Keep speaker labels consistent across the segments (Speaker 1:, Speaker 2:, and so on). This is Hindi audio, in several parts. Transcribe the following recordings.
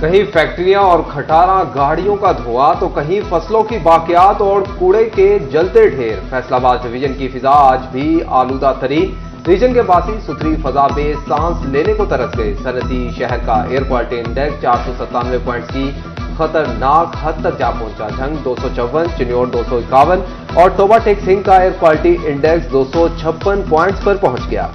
Speaker 1: कहीं फैक्ट्रियां और खटारा गाड़ियों का धुआं तो कहीं फसलों की बाकियात और कूड़े के जलते ढेर। फैसलाबाद डिवीजन की फिजा आज भी आलूदा तरी। रीजन के बासी सुथरी फजा में सांस लेने को तरस गए। सनती शहर का एयर क्वालिटी इंडेक्स 497 पॉइंट्स की खतरनाक हद तक जा पहुंचा। झंग 254, चिन्योट 251 और तोबा टेक सिंह का एयर क्वालिटी इंडेक्स 256 पॉइंट्स पर पहुंच गया।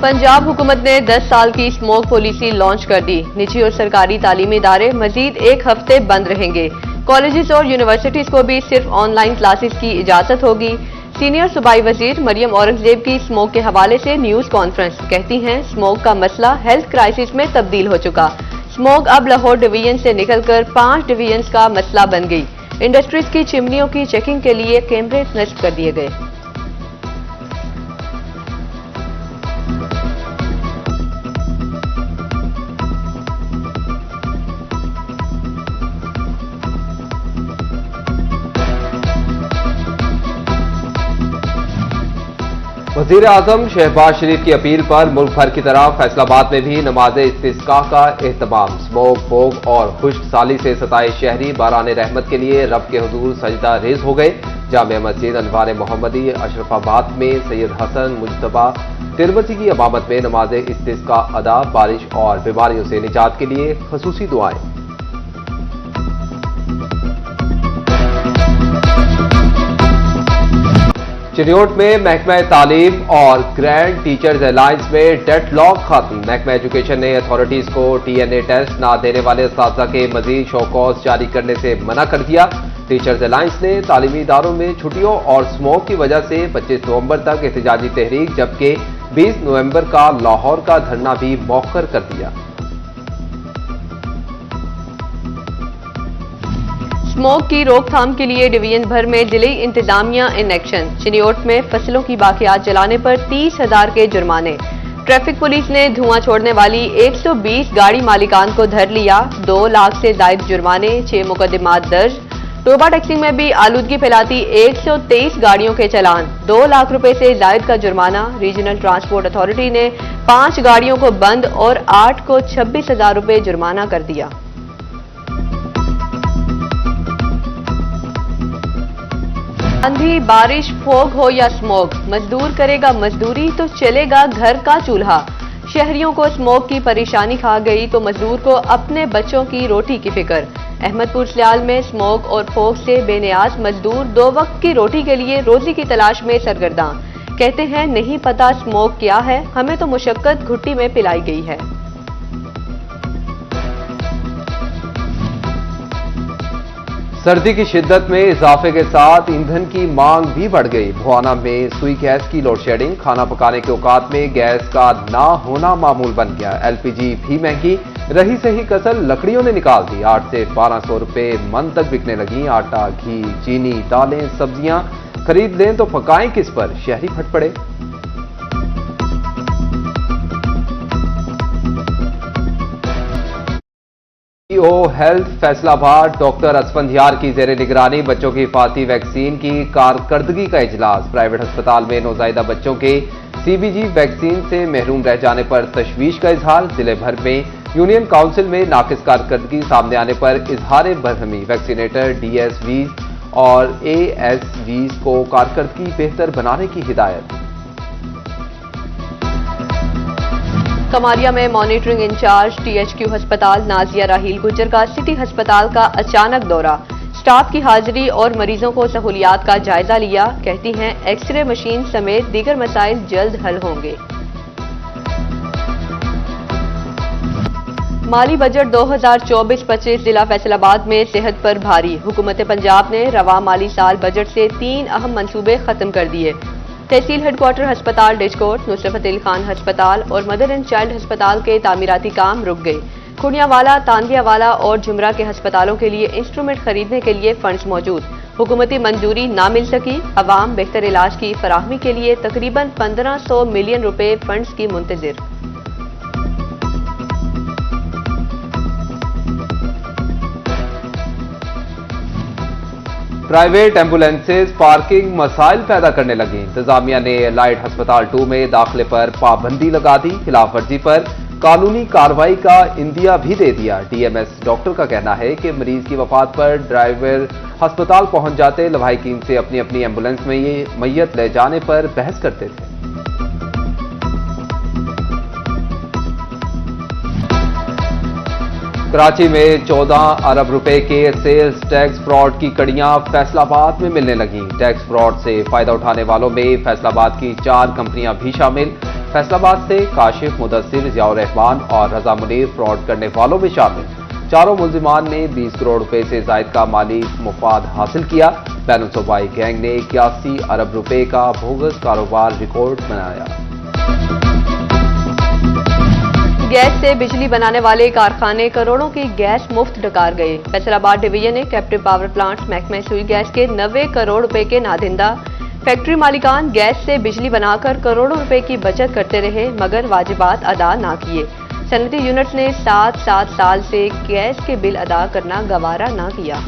Speaker 2: पंजाब हुकूमत ने 10 साल की स्मोक पॉलिसी लॉन्च कर दी। निजी और सरकारी तालीमी इदारे मजीद एक हफ्ते बंद रहेंगे। कॉलेजेस और यूनिवर्सिटीज को भी सिर्फ ऑनलाइन क्लासेस की इजाजत होगी। सीनियर सूबाई वजीर मरियम औरंगजेब की स्मोक के हवाले से न्यूज कॉन्फ्रेंस। कहती हैं स्मोक का मसला हेल्थ क्राइसिस में तब्दील हो चुका। स्मोक अब लाहौर डिवीजन से निकलकर 5 डिवीजन का मसला बन गई। इंडस्ट्रीज की चिमनियों की चेकिंग के लिए कैमरे नस्ब कर दिए गए।
Speaker 1: वजीर आजम शहबाज शरीफ की अपील पर मुल्क भर की तरह फैसलाबाद में भी नमाज इस्तिस्का का एहतमाम। स्मोक, फोग और खुश्क साली से सताए शहरी बाराने रहमत के लिए रब के हुजूर सजदा रेज हो गए। जामिया मस्जिद अनवार मोहम्मदी अशरफाबाद में सैयद हसन मुजतबा तिरमसी की इमामत में नमाज इस्तिस्का अदा। बारिश और बीमारियों से निजात के लिए खसूसी दुआएं। चिन्योट में महकमा तालीम और ग्रैंड टीचर्स अलायंस में डेडलॉक खत्म। महकमा एजुकेशन ने अथॉरिटीज को TNA टेस्ट न देने वाले असातिज़ा के मजीद शोकॉज जारी करने से मना कर दिया। टीचर्स अलायंस ने तालीमी इदारों में छुट्टियों और स्मोक की वजह से 25 नवंबर तक एहतजाजी तहरीक जबकि 20 नवंबर का लाहौर का धरना भी मौखर कर दिया।
Speaker 2: स्मोक की रोकथाम के लिए डिवीजन भर में जिले इंतजामिया इन एक्शन। चिन्योट में फसलों की बाकियात जलाने पर 30,000 के जुर्माने। ट्रैफिक पुलिस ने धुआं छोड़ने वाली 120 गाड़ी मालिकान को धर लिया। 2 लाख से जायद जुर्माने, 6 मुकदमात दर्ज। तोबा टैक्सिंग में भी आलूदगी फैलाती 123 गाड़ियों के चालान। 2 लाख रुपए से जायद का जुर्माना। रीजनल ट्रांसपोर्ट अथॉरिटी ने 5 गाड़ियों को बंद और 8 को 26,000 रुपए जुर्माना कर दिया। आंधी, बारिश, फोग हो या स्मोक, मजदूर करेगा मजदूरी तो चलेगा घर का चूल्हा। शहरियों को स्मोक की परेशानी खा गई तो मजदूर को अपने बच्चों की रोटी की फिक्र। अहमदपुर सल्याल में स्मोक और फोग से बेनियाज मजदूर 2 वक्त की रोटी के लिए रोजी की तलाश में सरगर्दां। कहते हैं नहीं पता स्मोक क्या है, हमें तो मुशक्कत घुट्टी में पिलाई गई है।
Speaker 1: सर्दी की शिद्दत में इजाफे के साथ ईंधन की मांग भी बढ़ गई। भुआना में सुई गैस की लोड शेडिंग। खाना पकाने के औकात में गैस का ना होना मामूल बन गया। LPG भी महंगी। रही सही कसर लकड़ियों ने निकाल दी। 8 से 1200 रुपए मन तक बिकने लगी। आटा, घी, चीनी, दालें, सब्जियां खरीद लें तो पकाएं किस पर, शहरी फट पड़े। हेल्थ फैसलाबाद डॉक्टर असफंदियार की जेर निगरानी बच्चों की हिफाजती वैक्सीन की कारकर्दगी का इजलास। प्राइवेट अस्पताल में नौज़ायदा बच्चों के CBG वैक्सीन से महरूम रह जाने पर तशवीश का इजहार। जिले भर में यूनियन काउंसिल में नाकिस कारकर्दगी सामने आने पर इजहार बरहमी। वैक्सीनेटर, DSVs और ASVs को कारकर्दगी बेहतर बनाने की हिदायत।
Speaker 2: कमारिया में मॉनिटरिंग इंचार्ज THQ अस्पताल नाजिया राहील गुज्जर का सिटी अस्पताल का अचानक दौरा। स्टाफ की हाजिरी और मरीजों को सहूलियात का जायजा लिया। कहती हैं एक्सरे मशीन समेत दीगर मसाइल जल्द हल होंगे। माली बजट 2024-25 जिला फैसलाबाद में सेहत पर भारी। हुकूमत पंजाब ने रवा माली साल बजट से 3 अहम मंसूबे खत्म कर दिए। तहसील हेडक्वार्टर अस्पताल डिस्कोट, नुसरत फतेह खान अस्पताल और मदर एंड चाइल्ड अस्पताल के तामीराती काम रुक गए। खुनियावाला, तांदियावाला और जुमरा के अस्पतालों के लिए इंस्ट्रूमेंट खरीदने के लिए फंड्स मौजूद। हुकूमती मंजूरी ना मिल सकी। अवाम बेहतर इलाज की फराहमी के लिए तकरीबन 1500 मिलियन रुपए फंड्स की मुंतजिर।
Speaker 1: प्राइवेट एम्बुलेंसेज पार्किंग मसाइल पैदा करने लगी। इंतजामिया ने एलाइड अस्पताल 2 में दाखिले पर पाबंदी लगा दी। खिलाफ वर्जी पर कानूनी कार्रवाई का इंदिया भी दे दिया। डीएमएस डॉक्टर का कहना है कि मरीज की वफात पर ड्राइवर अस्पताल पहुंच जाते, लवाहिकीन से अपनी अपनी एम्बुलेंस में ये मैयत ले जाने पर बहस करते थे। कराची में 14 अरब रुपए के सेल्स टैक्स फ्रॉड की कड़ियां फैसलाबाद में मिलने लगी। टैक्स फ्रॉड से फायदा उठाने वालों में फैसलाबाद की 4 कंपनियां भी शामिल। फैसलाबाद से काशिफ, मुदस्सिर, जियाउर रहमान और रजा मुनीर फ्रॉड करने वालों में शामिल। चारों मुल्जिमान ने 20 करोड़ रुपए से जायद का माली मुफाद हासिल किया। बैनुल सूबाई गैंग ने 81 अरब रुपए का बोगस कारोबार रिकॉर्ड बनाया।
Speaker 2: गैस से बिजली बनाने वाले कारखाने करोड़ों की गैस मुफ्त डकार गए। फैसलाबाद डिवीजन ने कैप्टिव पावर प्लांट महकमे सुई गैस के 90 करोड़ रुपए के नादिंदा। फैक्ट्री मालिकान गैस से बिजली बनाकर करोड़ों रुपए की बचत करते रहे मगर वाजिबात अदा ना किए। सनती यूनिट्स ने 7 साल से गैस के बिल अदा करना गवारा ना किया।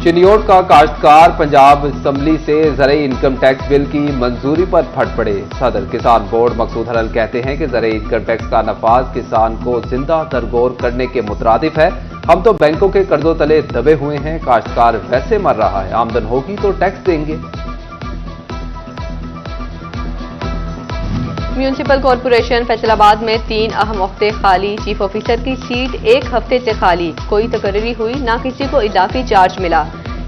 Speaker 1: चिनियोट का काश्तकार पंजाब असम्बली से ज़रई इनकम टैक्स बिल की मंजूरी पर फट पड़े। सदर किसान बोर्ड मकसूद हलल कहते हैं कि ज़रई इनकम टैक्स का नफाज किसान को जिंदा दरगोर करने के मुतरादिफ है। हम तो बैंकों के कर्जों तले दबे हुए हैं, काश्तकार वैसे मर रहा है, आमदन होगी तो टैक्स देंगे।
Speaker 2: म्यूनिसिपल कॉरपोरेशन फैसलाबाद में 3 अहम ओहदे खाली। चीफ ऑफिसर की सीट 1 हफ्ते से खाली, कोई तकर्री हुई, ना किसी को इजाफी चार्ज मिला।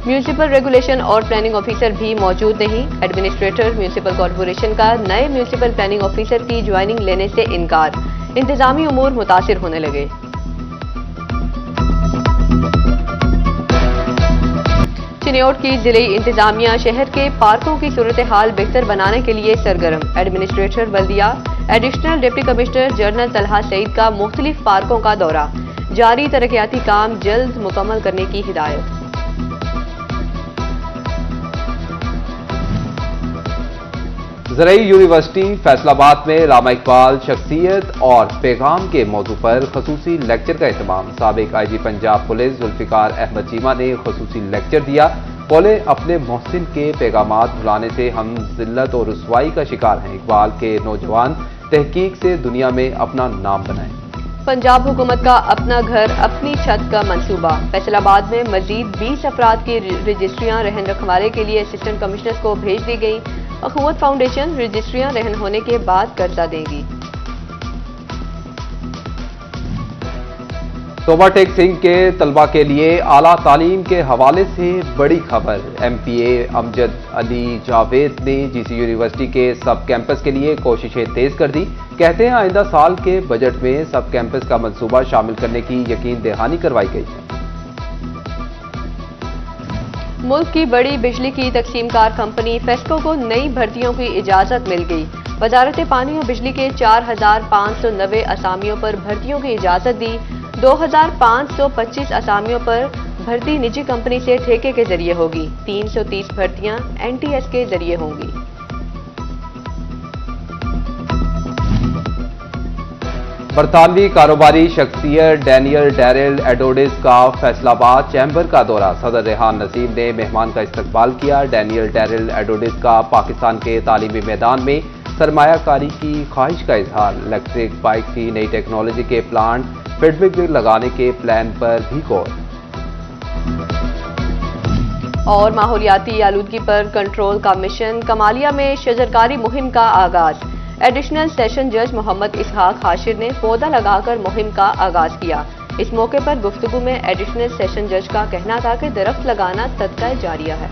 Speaker 2: म्यूनिसिपल रेगुलेशन और प्लानिंग ऑफिसर भी मौजूद नहीं। एडमिनिस्ट्रेटर म्यूनिसिपल कॉरपोरेशन का नए म्यूनिसिपल प्लानिंग ऑफिसर की ज्वाइनिंग लेने से इनकार। इंतजामी उमूर मुतासिर होने लगे। चिनियोट की जिले इंतजामिया शहर के पार्कों की सूरत हाल बेहतर बनाने के लिए सरगर्म। एडमिनिस्ट्रेटर बल्दिया additional deputy commissioner general Talha Saeed का मुख्तलिफ पार्कों का दौरा। जारी तरक्याती काम जल्द मुकम्मल करने की हिदायत।
Speaker 1: ज़रई यूनिवर्सिटी फैसलाबाद में रामा इकबाल शख्सियत और पैगाम के मौजू पर खसूसी लेक्चर का एहतमाम। साबिक IG पंजाब पुलिस जुल्फिकार अहमद चीमा ने खसूसी लेक्चर दिया। बोले, अपने मोहसिन के पैगामात भुलाने से हम जिल्लत और रुसवाई का शिकार हैं। इकबाल के नौजवान तहकीक से दुनिया में अपना नाम बनाएं।
Speaker 2: पंजाब हुकूमत का अपना घर अपनी छत का मंसूबा। फैसलाबाद में मजीद 20 अफराद की रजिस्ट्रियां रहन रखवाले के लिए असिस्टेंट कमिश्नर को भेज दी गई। अखुवत फाउंडेशन रजिस्ट्रियां रहन होने के बाद कर्जा देगी।
Speaker 1: तोबा टेक सिंह के तलबा के लिए आला तालीम के हवाले से बड़ी खबर। MPA अमजद अली जावेद ने GC यूनिवर्सिटी के सब कैंपस के लिए कोशिशें तेज कर दी। कहते हैं आइंदा साल के बजट में सब कैंपस का मंसूबा शामिल करने की यकीन दहानी करवाई गई है।
Speaker 2: मुल्क की बड़ी बिजली की तकसीमकार कंपनी फेस्को को नई भर्तियों की इजाजत मिल गई। वजारत पानी और बिजली के 4590 असामियों पर भर्तियों की इजाजत दी। 2525 असामियों पर भर्ती निजी कंपनी से ठेके के जरिए होगी। 330 भर्तियां NTS के जरिए होंगी।
Speaker 1: बरतानवी कारोबारी शख्सियत डैनियल डैरिल एडोडिस का फैसलाबाद चैम्बर का दौरा। सदर रेहान नसीम ने मेहमान का इस्तकबाल किया। डैनियल डैरिल एडोडिस का पाकिस्तान के तालीमी मैदान में सरमायाकारी की ख्वाहिश का इजहार। इलेक्ट्रिक बाइक की नई टेक्नोलॉजी के प्लांट फीडबैक में लगाने के प्लान पर भी गौर।
Speaker 2: और माहौलियाती आलूदगी पर कंट्रोल का मिशन। कमालिया में शजरकारी मुहिम का आगाज। एडिशनल सेशन जज मोहम्मद इसहाक हाशिर ने पौधा लगाकर मुहिम का आगाज किया। इस मौके पर गुफ्तगू में एडिशनल सेशन जज का कहना था कि दरख्त लगाना सदका जारिया है।